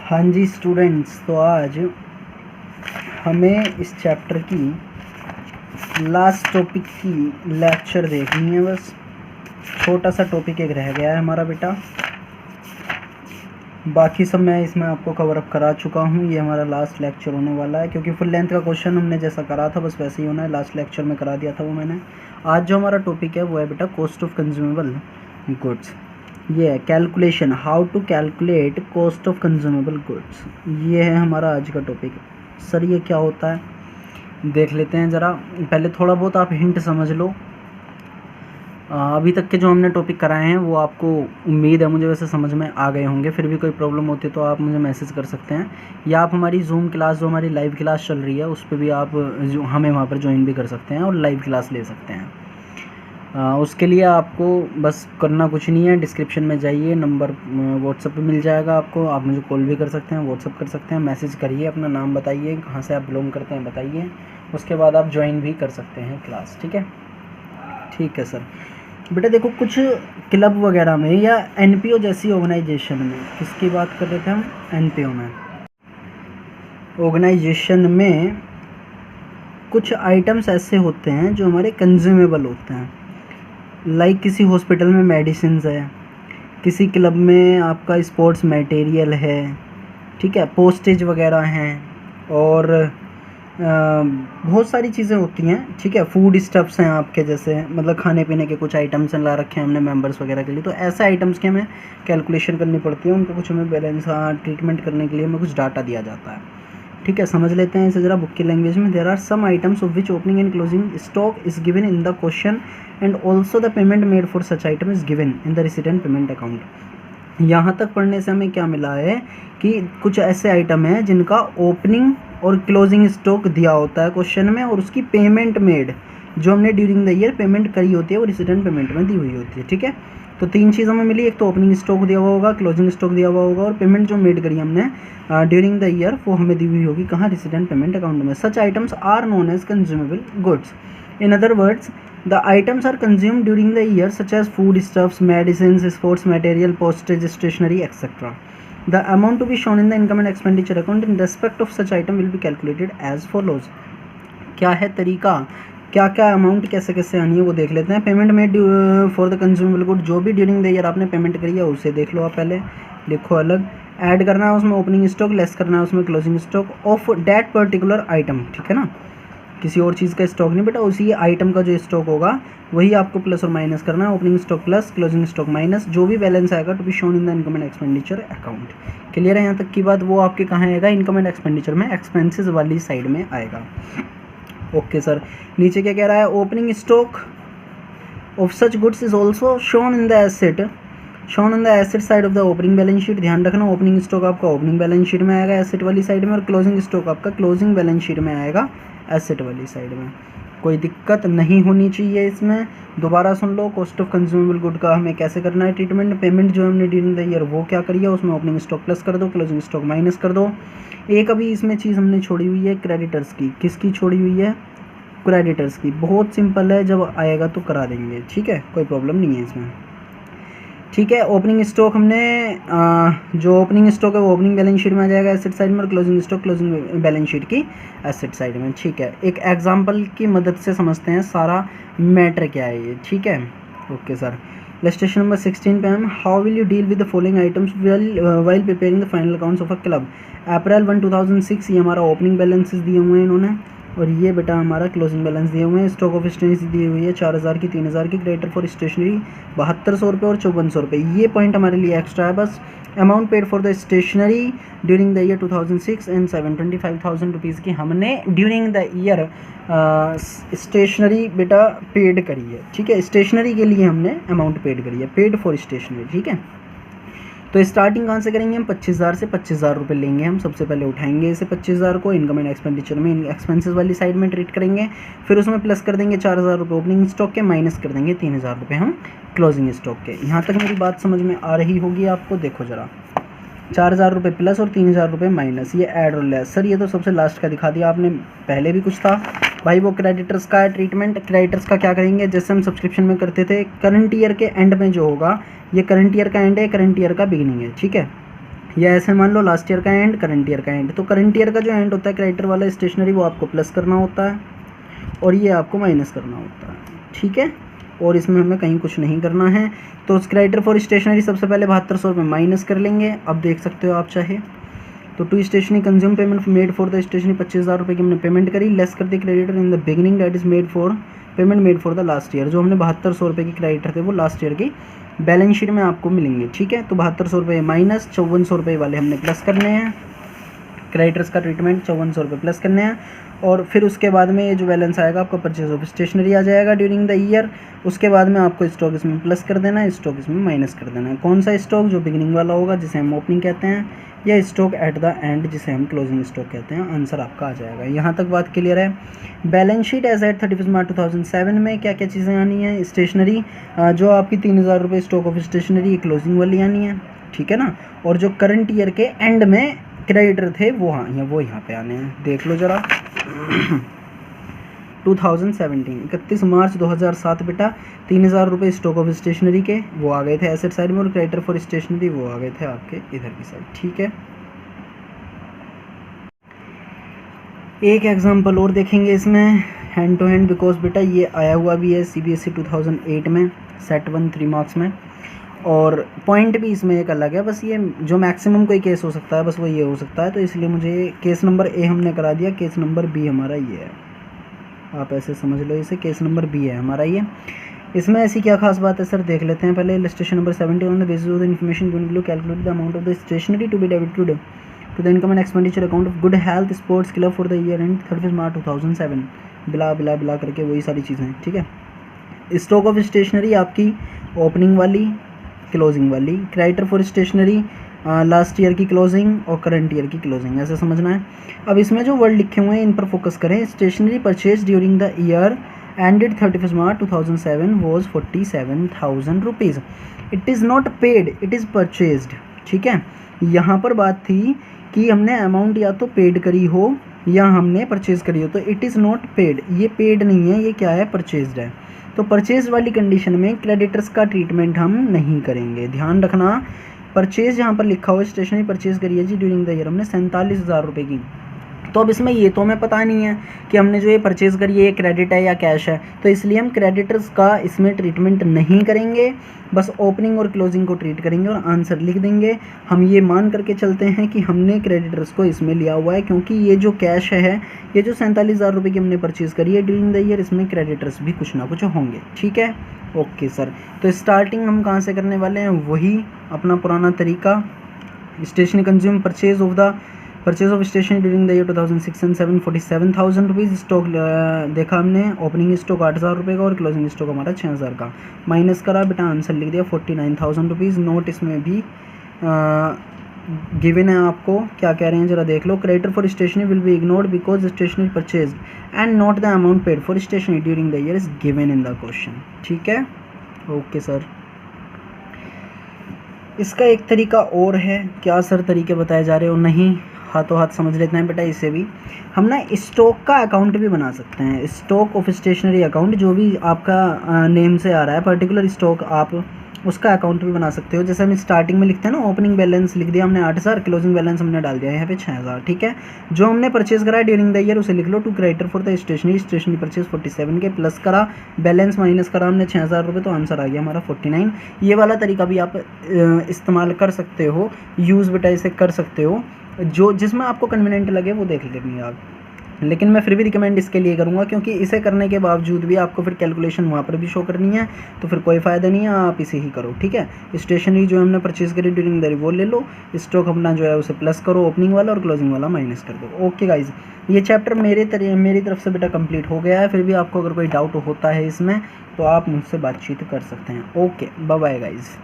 हाँ जी स्टूडेंट्स, तो आज हमें इस चैप्टर की लास्ट टॉपिक की लेक्चर देखनी है। बस छोटा सा टॉपिक एक रह गया है हमारा बेटा, बाकी सब मैं इसमें आपको कवर अप करा चुका हूँ। ये हमारा लास्ट लेक्चर होने वाला है, क्योंकि फुल लेंथ का क्वेश्चन हमने जैसा करा था बस वैसे ही होना है। लास्ट लेक्चर में करा दिया था वो मैंने। आज जो हमारा टॉपिक है वो है बेटा कॉस्ट ऑफ कंज्यूमेबल गुड्स। ये है calculation, how to calculate cost of consumable goods. ये है हमारा आज का टॉपिक। सर ये क्या होता है देख लेते हैं ज़रा। पहले थोड़ा बहुत आप हिंट समझ लो। अभी तक के जो हमने टॉपिक कराए हैं वो आपको उम्मीद है मुझे वैसे समझ में आ गए होंगे। फिर भी कोई प्रॉब्लम होती है तो आप मुझे मैसेज कर सकते हैं, या आप हमारी जूम क्लास जो हमारी लाइव क्लास चल रही है उस पर भी आप हमें वहाँ पर ज्वाइन भी कर सकते हैं और लाइव क्लास ले सकते हैं। उसके लिए आपको बस करना कुछ नहीं है, डिस्क्रिप्शन में जाइए, नंबर व्हाट्सएप पे मिल जाएगा आपको। आप मुझे कॉल भी कर सकते हैं, व्हाट्सएप कर सकते हैं, मैसेज करिए, अपना नाम बताइए, कहाँ से आप बिलोंग करते हैं बताइए। उसके बाद आप ज्वाइन भी कर सकते हैं क्लास। ठीक है सर। बेटा देखो, कुछ क्लब वगैरह में या एनपीओ जैसी ऑर्गेनाइजेशन में, किसकी बात कर रहे थे हम, एनपीओ में, ऑर्गेनाइजेशन में कुछ आइटम्स ऐसे होते हैं जो हमारे कंज्यूमेबल होते हैं। लाइक किसी हॉस्पिटल में मेडिसिन्स है, किसी क्लब में आपका स्पोर्ट्स मटेरियल है, ठीक है, पोस्टेज वगैरह हैं, और बहुत सारी चीज़ें होती हैं। ठीक है, फूड स्टफ्स हैं आपके, जैसे मतलब खाने पीने के कुछ आइटम्स ला रखे हैं हमने मेंबर्स वगैरह के लिए। तो ऐसे आइटम्स की हमें कैलकुलेशन करनी पड़ती है, उनको कुछ हमें बैलेंस ट्रीटमेंट करने के लिए हमें कुछ डाटा दिया जाता है। ठीक है, समझ लेते हैं इसे ज़रा बुक की लैंग्वेज में। There are some items of which opening and closing stock is given in the question and also the payment made for such item is given in the receipt and payment account. यहाँ तक पढ़ने से हमें क्या मिला है कि कुछ ऐसे आइटम हैं जिनका ओपनिंग और क्लोजिंग स्टॉक दिया होता है क्वेश्चन में, और उसकी पेमेंट मेड जो हमने ड्यूरिंग द ईयर पेमेंट करी होती है वो रिसीडेंट पेमेंट में दी हुई होती है। ठीक है, तो तीन चीज़ हमें मिली, एक तो ओपनिंग स्टॉक दिया हुआ होगा, क्लोजिंग स्टॉक दिया हुआ होगा, और पेमेंट जो मेड करी हमने ड्यूरिंग द ईयर वो हमें दी हुई होगी कहाँ, रिसीडेंट पेमेंट अकाउंट में। Such items are known as consumable goods. In other words, the items are consumed during the year such as food stuffs, medicines, sports material, postage, stationery, etc. The amount to be shown in the income and expenditure account in respect of such item will be calculated as follows. क्या है तरीका, क्या क्या amount कैसे कैसे आनी है वो देख लेते हैं। Payment made for the consumable good, जो भी ड्यूरिंग द ईयर आपने पेमेंट करी है उसे देख लो आप, पहले लिखो अलग। ऐड करना है उसमें ओपनिंग स्टॉक, लेस करना है उसमें closing stock of that particular item. ठीक है ना, किसी और चीज़ का स्टॉक नहीं बेटा, उसी आइटम का जो स्टॉक होगा वही आपको प्लस और माइनस करना है। Opening stock plus, closing stock minus, जो भी बैलेंस आएगा to be shown in the income and expenditure account. Clear है यहाँ तक की बात? वो आपके कहाँ आएगा, इनकम एंड एक्सपेंडिचर में, एक्सपेंसेस वाली साइड में आएगा। ओके सर, नीचे क्या कह रहा है, opening stock of such goods is also shown in the asset, shown on the asset side of the opening balance sheet. ध्यान रखना, ओपनिंग स्टॉक आपका ओपनिंग बैलेंस शीट में आएगा एसेट वाली साइड में, और क्लोजिंग स्टॉक आपका क्लोजिंग बैलेंस शीट में आएगा एसेट वाली साइड में। कोई दिक्कत नहीं होनी चाहिए इसमें। दोबारा सुन लो, कॉस्ट ऑफ कंज्यूमेबल गुड का हमें कैसे करना है ट्रीटमेंट। पेमेंट जो हमने ड्यूरिंग द ईयर वो क्या करिए, उसमें ओपनिंग स्टॉक प्लस कर दो, क्लोजिंग स्टॉक माइनस कर दो। एक अभी इसमें चीज़ हमने छोड़ी हुई है क्रेडिटर्स की। किसकी छोड़ी हुई है? क्रेडिटर्स की। बहुत सिंपल है, जब आएगा तो करा देंगे। ठीक है, कोई प्रॉब्लम नहीं है इसमें। ठीक है, ओपनिंग स्टॉक हमने जो ओपनिंग स्टॉक है वो ओपनिंग बैलेंस शीट में आ जाएगा एसेट साइड में, और closing stock closing balance sheet की एसेट साइड में। ठीक है, एक एग्जांपल की मदद से समझते हैं सारा मैटर क्या है ये। ठीक है, ओके सर। इलस्ट्रेशन नंबर 16 पे हम, how will you deal with the following items while preparing the final accounts of a club. April 1, 2006 ये हमारा ओपनिंग बैलेंसेस दिए हुए हैं इन्होंने, और ये बेटा हमारा क्लोजिंग बैलेंस दिए हुए हैं। स्टॉक ऑफ स्टेशनरी दी हुई है 4000 की, 3000 की। क्रेडिटर फॉर स्टेशनरी 7200 रुपये और 5400 रुपये। ये पॉइंट हमारे लिए एक्स्ट्रा है बस। Amount paid for the stationery during the year 2006 and 725,000 rupees की हमने ड्यूरिंग द ईयर स्टेशनरी बेटा पेड करी है। ठीक है, स्टेशनरी के लिए हमने अमाउंट पेड करी है, पेड फॉर स्टेशनरी। ठीक है, तो स्टार्टिंग कहाँ से करेंगे हम, 25,000 से 25,000 रुपये लेंगे हम। सबसे पहले उठाएंगे इसे 25,000 को, इनकम एंड एक्सपेंडिचर में एक्सपेंसेस वाली साइड में ट्रीट करेंगे। फिर उसमें प्लस कर देंगे 4,000 रुपये ओपनिंग स्टॉक के, माइनस कर देंगे 3,000 रुपये हम क्लोजिंग स्टॉक के। यहाँ तक मेरी बात समझ में आ रही होगी आपको। देखो जरा, 4,000 रुपये प्लस और 3,000 रुपये माइनस, ये ऐड और लेस। सर ये तो सबसे लास्ट का दिखा दिया आपने, पहले भी कुछ था भाई, वो क्रेडिटर्स का है ट्रीटमेंट। क्रेडिटर्स का क्या करेंगे, जैसे हम सब्सक्रिप्शन में करते थे, करंट ईयर के एंड में जो होगा, ये करंट ईयर का एंड है, करंट ईयर का बिगिनिंग है। ठीक है, या ऐसे मान लो लास्ट ईयर का एंड, करंट ईयर का एंड। तो करंट ईयर का जो एंड होता है क्रेडिटर वाला स्टेशनरी, वो आपको प्लस करना होता है और ये आपको माइनस करना होता है, ठीक है। और इसमें हमें कहीं कुछ नहीं करना है। तो क्रेडिटर फॉर स्टेशनरी सबसे पहले 7200 रुपये माइनस कर लेंगे। अब देख सकते हो आप चाहे तो to stationery consume payment made for the stationery 25,000 रुपये की हमने पेमेंट करी, लेस कर दी creditor in the beginning that is made for payment made for the last year. जो हमने 7200 रुपये की क्रेडिटर थे वो लास्ट ईयर की बैलेंस शीट में आपको मिलेंगे, ठीक है। तो 7200 रुपये माइनस 5400 रुपये वाले हमने प्लस करने हैं, क्रेडिटर्स का ट्रीटमेंट 5400 रुपये प्लस करने हैं। और फिर उसके बाद में ये जो बैलेंस आएगा आपका परचेज ऑफ स्टेशनरी आ जाएगा ड्यूरिंग द ईयर। उसके बाद में आपको स्टॉक इसमें प्लस कर देना है, स्टॉक इसमें माइनस कर देना है। कौन सा स्टॉक? जो बिगिनिंग वाला होगा जिसे हम ओपनिंग कहते हैं, या स्टॉक एट द एंड जिसे हम क्लोजिंग स्टॉक कहते हैं। आंसर आपका आ जाएगा। यहाँ तक बात क्लियर है। Balance sheet as eight 31 March 2007 में क्या क्या चीज़ें आनी है? स्टेशनरी जो आपकी 3000 रुपये स्टॉक ऑफ स्टेशनरी क्लोजिंग वाली आनी है, ठीक है ना। और जो करंट ईयर के एंड में क्रेडिटर थे वो यहाँ पे आने हैं। देख लो ज़रा 2017 31 मार्च 2007 बेटा 3000 रुपये स्टॉक ऑफ स्टेशनरी के वो आ गए थे एसेट साइड में, और क्रेडिटर फॉर स्टेशनरी वो आ गए थे आपके इधर की साइड, ठीक है। एक एग्जांपल और देखेंगे इसमें हैंड टू हैंड, बिकॉज बेटा ये आया हुआ भी है CBSE 2008 में सेट 1 3 मार्क्स में, और पॉइंट भी इसमें एक अलग है। बस ये जो मैक्सिमम कोई केस हो सकता है बस वो ये हो सकता है, तो इसलिए मुझे केस नंबर A हमने करा दिया, केस नंबर B हमारा ये है। आप ऐसे समझ लो इसे, केस नंबर B है हमारा ये। इसमें ऐसी क्या खास बात है सर, देख लेते हैं पहले। Illustration number 70 on the basis of the information given below calculate the amount of the stationery to be debited to the income and expenditure account of good health sports club for the year end 31 March 2007 बिला बिला बिला करके वही सारी चीज़ें, ठीक है। Stock of stationery आपकी ओपनिंग वाली, क्लोजिंग वाली, creditor for stationery last year की क्लोजिंग और करंट ईयर की क्लोजिंग, ऐसे समझना है। अब इसमें जो वर्ड लिखे हुए हैं इन पर फोकस करें। Stationery purchase during the year ended 31 March 2007 was 47,000 rupees. It is not paid, it is purchased, ठीक है। यहाँ पर बात थी कि हमने अमाउंट या तो पेड करी हो या हमने परचेज करी हो, तो इट इज़ नॉट पेड, ये पेड नहीं है, ये क्या है? परचेज्ड है। तो परचेज वाली कंडीशन में क्रेडिटर्स का ट्रीटमेंट हम नहीं करेंगे, ध्यान रखना। परचेज यहाँ पर लिखा हुआ स्टेशनरी परचेज करी है जी ड्यूरिंग द ईयर, हमने 47,000 रुपये की। तो अब इसमें ये तो हमें पता नहीं है कि हमने जो ये परचेज़ करी है ये क्रेडिट है या कैश है, तो इसलिए हम क्रेडिटर्स का इसमें ट्रीटमेंट नहीं करेंगे, बस ओपनिंग और क्लोजिंग को ट्रीट करेंगे और आंसर लिख देंगे। हम ये मान करके चलते हैं कि हमने क्रेडिटर्स को इसमें लिया हुआ है, क्योंकि ये जो कैश है, ये जो 47,000 रुपये की हमने परचेज़ करी है ड्यूरिंग द ईयर, इसमें क्रेडिटर्स भी कुछ ना कुछ होंगे, ठीक है। ओके सर, तो स्टार्टिंग हम कहाँ से करने वाले हैं? वही अपना पुराना तरीका, stationery consume purchase of stationery during the year 2006 and 7 47,000 rupees. Stock देखा हमने, ओपनिंग स्टॉक 8,000 रुपये का और क्लोजिंग स्टॉक हमारा 6,000 का, माइनस करा बेटा, आंसर लिख दिया 49,000 रुपीज़। नोट इसमें भी गिवन है आपको, क्या कह रहे हैं जरा देख लो। Creditor for stationery will be ignored because stationery purchase and not the amount paid for stationery during the year is given in the question, ठीक है। ओके सर, इसका एक तरीका और है। क्या सर तरीके बताए जा रहे हो? नहीं, हाथों हाथ समझ लेते हैं बेटा। इसे भी हम ना स्टॉक का अकाउंट भी बना सकते हैं, स्टॉक ऑफ स्टेशनरी अकाउंट, जो भी आपका नेम से आ रहा है पर्टिकुलर स्टॉक, आप उसका अकाउंट भी बना सकते हो। जैसे हम स्टार्टिंग में लिखते हैं ना, ओपनिंग बैलेंस लिख दिया हमने 8,000, क्लोजिंग बैलेंस हमने डाल दिया यहाँ पे 6,000, ठीक है। जो हमने परचेज करा है ड्यूरिंग द ईयर उसे लिख लो, to creditor for the stationery purchase 47 K, plus करा, बैलेंस माइनस करा हमने 6,000 रुपये, तो आंसर आ गया हमारा 49। ये वाला तरीका भी आप इस्तेमाल कर सकते हो, यूज़ बेटा इसे कर सकते हो, जो जिसमें आपको कन्वीनियंट लगे वो देख लेंगे आप। लेकिन मैं फिर भी रिकमेंड इसके लिए करूँगा, क्योंकि इसे करने के बावजूद भी आपको फिर कैलकुलेशन वहाँ पर भी शो करनी है, तो फिर कोई फ़ायदा नहीं है, आप इसे ही करो, ठीक है। स्टेशनरी जो हमने परचेज़ करी ड्यूरिंग द वो ले लो, स्टॉक अपना जो है उसे प्लस करो, ओपनिंग वाला और क्लोजिंग वाला माइनस कर दो। ओके गाइज, ये चैप्टर मेरी तरफ से बेटा कंप्लीट हो गया है। फिर भी आपको अगर कोई डाउट होता है इसमें तो आप मुझसे बातचीत कर सकते हैं। Okay, bye bye guys.